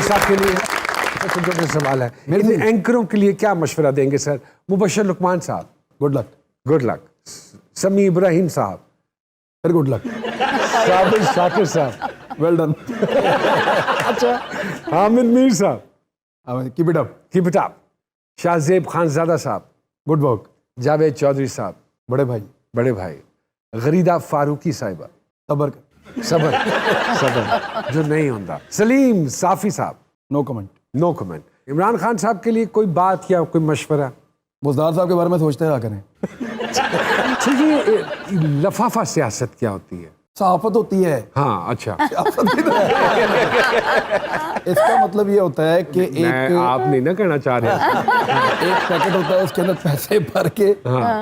साहब के लिए छोटा सवाल है, इन एंकरों के लिए क्या मशवरा देंगे सर? मुबशर लुकमान साहब, गुड लक। Good luck. समी इब्राहिम साहब, very good luck. Sabir Shakir साहब, वेल डन। अच्छा, हामिद मीर साहब, keep it up. Keep it up. Shahzeb Khanzada साहब, गुड वर्क। जावेद चौधरी साहब, बड़े भाई। बड़े भाई। गरीदा फारूकी साहिबा, सबर। सबर सबर जो नहीं होता। सलीम साफी साहब, no comment. No comment. Imran Khan साहब के लिए कोई बात या कोई मशवरा? बुज़दार साहब के बारे में सोचते रहा करें। तो ये लफाफा सियासत क्या होती है? सहाफत होती है। हाँ, अच्छा। इसका मतलब ये होता है कि एक आप नहीं ना कहना चाह रहे। एक पैकेट होता है, उसके अंदर पैसे भर के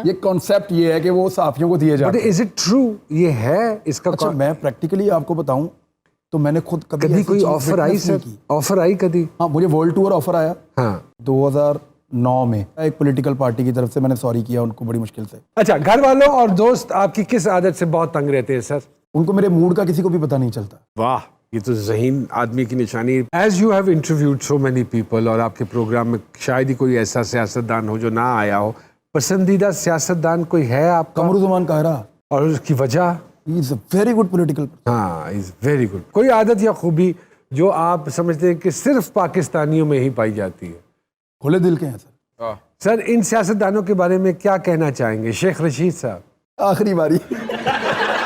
ये कॉन्सेप्ट ये है कि वो साफियों को दिए जाते बट इज इट ट्रू? ये है इसका? अच्छा, मैं प्रैक्टिकली आपको बताऊं तो मैंने खुद कभी कभी ऐसी कोई चीज़ ऑफर आई witness नहीं सर? की। ऑफर आई कभी? हाँ, मुझे वर्ल्ड टूर ऑफर आया हाँ। 2009 में। एक पॉलिटिकल पार्टी की तरफ से मैंने सॉरी किया उनको बड़ी मुश्किल से। अच्छा, घर वालों और दोस्त आपकी किस आदत से बहुत तंग रहते हैं सर? उनको मेरे मूड का किसी को भी पता नहीं चलता। वाह, ये तो ज़हीन आदमी की निशानी। As you have interviewed so many people, और आपके प्रोग्राम में शायद ही कोई ऐसा सियासतदान हो जो ना आया हो, पसंदीदा सियासतदान कोई है आपका? कमरुज़्ज़मान कायरा। और उसकी वजह? He is a very good political. हाँ, इज वेरी गुड। कोई आदत या खूबी जो आप समझते हैं कि सिर्फ पाकिस्तानियों में ही पाई जाती है? खुले दिल के हैं सर। सर, इन सियासतदानों के बारे में क्या कहना चाहेंगे? शेख रशीद साहब, आखिरी बारी।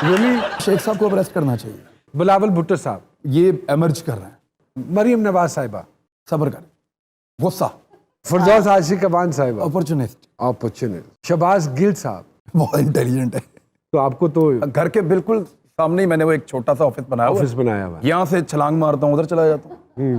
really? शेख साहब को अरेस्ट करना चाहिए। बिलावल भुट्टो साहब, ये एमर्ज कर रहे हैं। मरियम नवाज साहिबा, सब्र करें। गुस्सा। फरदौस आशिक अबान साहिबा, अपॉर्चुनिस्ट। अपॉर्चुनिस्ट। शहबाज गिल साहब, बहुत इंटेलिजेंट है। तो आपको तो घर के बिल्कुल सामने ही मैंने वो एक छोटा सा ऑफिस बनाया हुआ है। ऑफिस बनाया हुआ है। यहाँ से छलांग मारता हूँ, उधर चला जाता हूँ,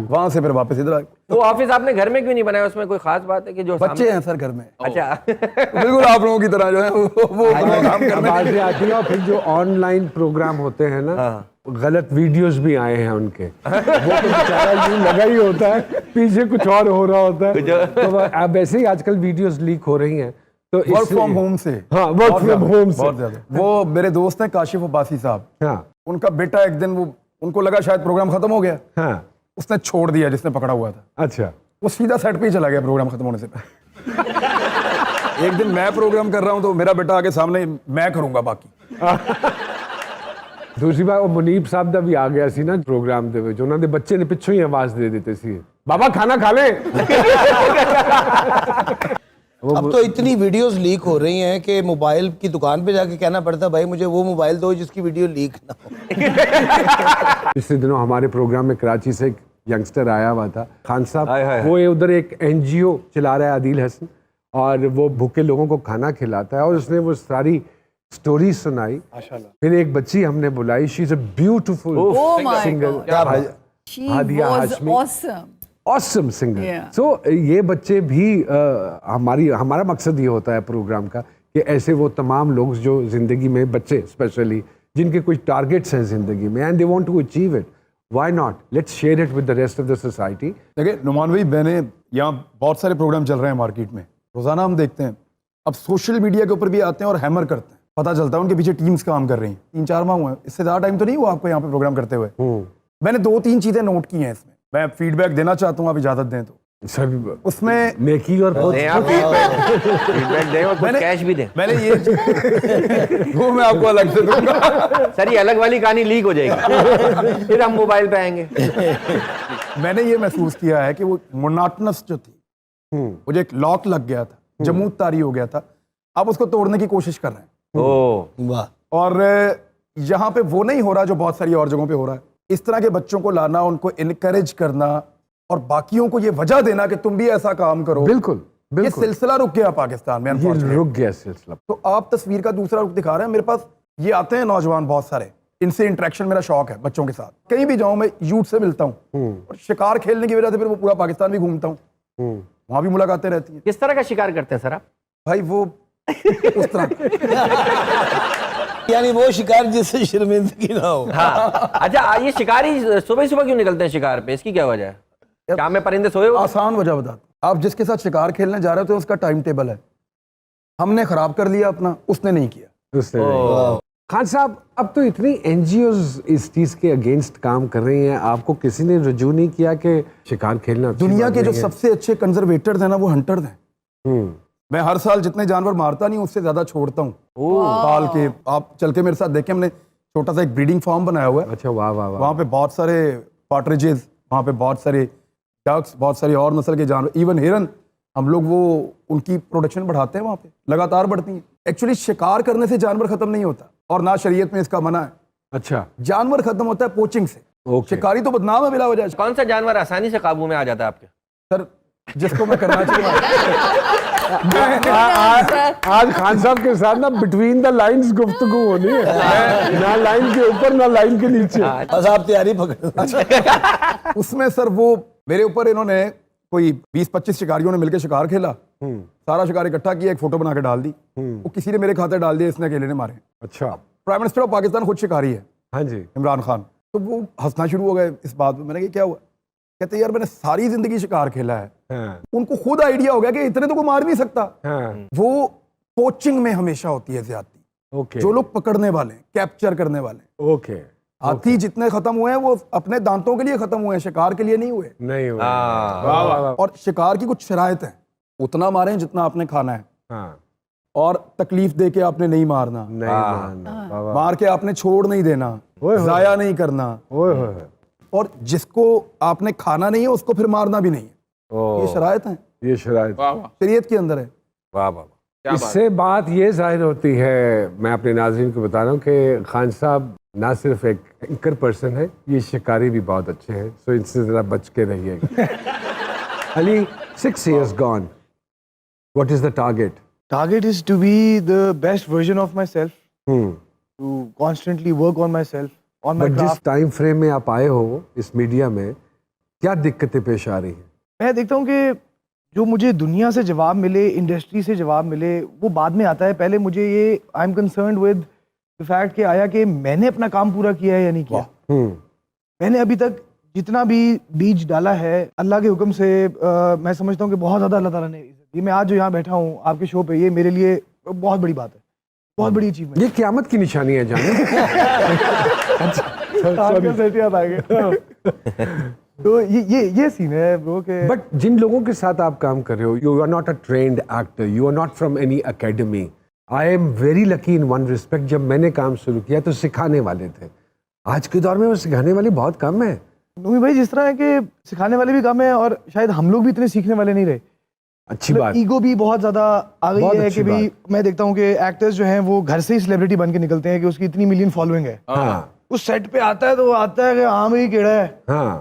वहां से फिर वापस इधर आ। वो ऑफिस आपने घर में क्यों नहीं बनाया? उसमें कोई खास बात है कि जो बच्चे हैं सर घर में। अच्छा। बिल्कुल आप लोगों की तरह जो है वो काम करने। आवाजें आती हैं, और फिर जो ऑनलाइन प्रोग्राम होते हैं ना, गलत वीडियोस भी आए हैं उनके, वो तो बेचारा यूं लगा ही होता है, पीछे कुछ और हो रहा होता है। तो अब ऐसे ही आजकल वीडियोस लीक हो रही हैं, तो वर्क फ्रॉम होम से। हाँ, वर्क फ्रॉम होम से बहुत ज्यादा। वो मेरे दोस्त हैं काशिफ अब्बासी साहब। हाँ, उनका बेटा एक दिन उनको लगा शायद प्रोग्राम खत्म हो गया, हाँ, उसने छोड़ दिया जिसने पकड़ा हुआ था। अच्छा। वो सीधा सेट पे ही चला गया प्रोग्राम खत्म होने से पहले। एक दिन मैं प्रोग्राम कर रहा हूं तो मेरा बेटा आगे सामने, मैं करूंगा बाकी। दूसरी बात, वो मुनीब साहब दा भी आ गया सी ना प्रोग्राम दे विच, उन्हां दे बच्चे ने पिछों ही आवाज दे देते सी, बाबा खाना खा ले। अब तो इतनी वीडियोस लीक हो रही हैं कि मोबाइल की दुकान पे जाके कहना पड़ता है भाई मुझे वो मोबाइल दो जिसकी वीडियो लीक ना हो। पिछले दिनों हमारे प्रोग्राम में कराची से एक यंगस्टर आया हुआ था, खान साहब। हाय हाय। वो उधर एक एनजीओ चला रहा है, आदिल हसन, और वो भूखे लोगों को खाना खिलाता है, और उसने वो सारी स्टोरी सुनाई। फिर एक बच्ची हमने बुलाई, she is a beautiful singer, Hadiya Hashmi, awesome singer. So ये बच्चे भी हमारा मकसद ये होता है प्रोग्राम का कि ऐसे वो तमाम लोग जो जिंदगी में, बच्चे स्पेशली, जिनके कुछ टारगेट्स हैं जिंदगी में and they want to achieve it, why not, let's share it with the rest of the society. देखिए नुमान भाई, मैंने यहाँ बहुत सारे प्रोग्राम चल रहे हैं मार्केट में, रोजाना हम देखते हैं। अब सोशल मीडिया के ऊपर भी आते हैं और हैमर करते हैं, पता चलता है उनके पीछे टीम्स काम कर रही हैं। 3-4 माह हुए हैं, इससे ज्यादा टाइम तो नहीं हुआ आपको यहाँ पे प्रोग्राम करते हुए। मैंने 2-3 चीजें नोट की हैं इसमें, मैं फीडबैक देना चाहता हूँ, आप इजाजत दें तो। सर, उसमें नेकी और फीडबैक दें और कुछ कैश भी दें। मैंने ये वो मैं आपको अलग से दूंगा। सर, ये अलग वाली कहानी लीक हो जाएगी, फिर हम मोबाइल पे आएंगे। मैंने ये महसूस किया है कि वो मोनोटोनस जो थी, वो जो एक लॉक लग गया था, जमूत तारी हो गया था, आप उसको तोड़ने की कोशिश कर रहे हैं। वाह। और यहाँ पे वो नहीं हो रहा जो बहुत सारी और जगहों पे हो रहा है। इस तरह के बच्चों को लाना, उनको इनकरेज करना और बाकियों को ये वजह देना कि तुम भी ऐसा काम करो। बिल्कुल, ये बिल्कुल। सिलसिला रुक गया पाकिस्तान में, ये unfortunately। रुक गया सिलसिला। तो आप तस्वीर का दूसरा रुख दिखा रहे हैं। मेरे पास ये आते हैं नौजवान बहुत सारे, इनसे इंटरेक्शन मेरा शौक है बच्चों के साथ। कहीं भी जाऊं मैं यूथ से मिलता हूं, और शिकार खेलने की वजह से फिर वो पूरा पाकिस्तान भी घूमता हूं, वहां भी मुलाकातें रहती हैं। किस तरह का शिकार करते हैं सर आप? भाई वो उस तरह यानी वो शिकार जिससे शर्मिंदगी ना हो। हाँ। अच्छा, ये शिकारी सुबह सुबह क्यों निकलते हैं शिकार पे? इसकी क्या वजह है? शाम में परिंदे सोए हो? आसान वजह बता, आप जिसके साथ शिकार खेलने जा रहे हो तो उसका टाइम टेबल है, हमने खराब कर लिया अपना, उसने नहीं किया। खान साहब, अब तो इतनी एनजीओज इस चीज के अगेंस्ट काम कर रही हैं, आपको किसी ने रुजू नहीं किया कि शिकार खेलना अच्छी दुनिया बात के जो नहीं है? सबसे अच्छे कंजर्वेटर्स हैं ना, वो हंटर्स हैं। हम्म, मैं हर साल जितने जानवर मारता नहीं उससे ज्यादा छोड़ता हूँ पाल के। आप चल के मेरे साथ देखें, हमने छोटा सा एक ब्रीडिंग फार्म बनाया हुआ है। अच्छा, वाह वाह वाह। वहाँ पे बहुत सारे पार्टरिजेस, वहाँ पे बहुत सारे डक्स, बहुत सारी और नस्ल के जानवर, इवन हिरन, हम लोग वो उनकी प्रोडक्शन बढ़ाते हैं। वहाँ पे लगातार बढ़ती है। एक्चुअली शिकार करने से जानवर खत्म नहीं होता, और ना शरीयत में इसका मना है। अच्छा, जानवर खत्म होता है पोचिंग से। ओके। शिकारी तो बदनाम है बिला वजह। कौन सा जानवर आसानी से काबू में आ जाता है आपके? सर, जिसको मैं करना चाहिए। आज खान साहब के साथ ना बिटवीन द लाइंस गुफ्तगू होनी है, ना लाइन के ऊपर ना लाइन के नीचे। बस आप तैयारी पकड़। उसमें सर वो मेरे ऊपर इन्होंने कोई 20-25 शिकारियों ने मिलकर शिकार खेला। सारा शिकार इकट्ठा किया, एक फोटो बना के डाल दी। वो किसी ने मेरे खाते डाल दिया, इसने अकेले ने मारे। अच्छा, प्राइम मिनिस्टर ऑफ पाकिस्तान खुद शिकारी है, हाँ जी। इमरान खान। तो वो हंसना शुरू हो गए इस बात पे। मैंने कहा क्या हुआ? कहते यार मैंने सारी जिंदगी शिकार खेला है। हाँ, उनको खुद आइडिया हो गया कि इतने तो कोई मार नहीं सकता। हाँ, वो पोचिंग में हमेशा होती है ज्यादती। ओके जो लोग पकड़ने वाले, कैप्चर करने वाले, ओके, हाथी जितने खत्म हुए हैं वो अपने दांतों के लिए खत्म हुए हैं, शिकार के लिए नहीं हुए। नहीं हुआ। हाँ। वाह वाह वाह। और शिकार की कुछ शराइत है, उतना मारें जितना आपने खाना है, हाँ, और तकलीफ दे के आपने नहीं मारना, नहीं मारना। वाह वाह। मार के आपने छोड़ नहीं देना, ओए होए। जाया नहीं करना, ओए होए होए। और जिसको आपने खाना नहीं है उसको फिर मारना भी नहीं है। ओह, ये शराइत हैं, ये शराइत। शरीयत के अंदर है। वाह वाह वाह। इससे बात ये जाहिर होती है, मैं अपने नाज़रीन को बता रहा हूँ कि खान साहब ना सिर्फ एक एंकर पर्सन है, ये शिकारी भी बहुत अच्छे हैं। सो इनसे जरा बच के रहिएगा। Ali, 6 years gone. What is the target? Target is to be the best version of myself, Hmm. to constantly work on myself, on my but जिस craft. टाइम फ्रेम में आप आए हो इस मीडिया में, क्या दिक्कतें पेश आ रही हैं? मैं देखता हूँ कि जो मुझे दुनिया से जवाब मिले, इंडस्ट्री से जवाब मिले, वो बाद में आता है। पहले मुझे ये I am concerned with the fact कि आया कि मैंने अपना काम पूरा किया है या नहीं किया। हम्म, मैंने अभी तक जितना भी बीज डाला है अल्लाह के हुक्म से, मैं समझता हूँ कि बहुत ज़्यादा अल्लाह ताला ने ये मैं आज जो यहाँ बैठा हूँ आपके शो पे, ये मेरे लिए बहुत बड़ी बात है, बहुत बड़ी अचीवमेंट। ये क़यामत की निशानी है जाने। तो ये सीन है ब्रो के। बट जिन लोगों के साथ आप काम कर रहे हो, you are not a trained actor, you are not from any academy. I am very lucky in one respect, जब मैंने काम शुरू किया तो सिखाने वाले थे। आज के दौर में वो सिखाने वाले बहुत कम है। नूमी भाई, जिस तरह है कि सिखाने वाले भी कम है और शायद हम लोग भी इतने सीखने वाले नहीं रहे। अच्छी बात। ईगो भी बहुत ज्यादा आ गई बहुत है अच्छी कि भाई बात। मैं देखता हूँ कि एक्टर्स जो हैं वो घर से ही सेलिब्रिटी बन के निकलते हैं कि उसकी इतनी मिलियन फॉलोइंग है। हाँ उस सेट पे आता है तो वो आता है कि हाँ भाई केड़ा है, हाँ,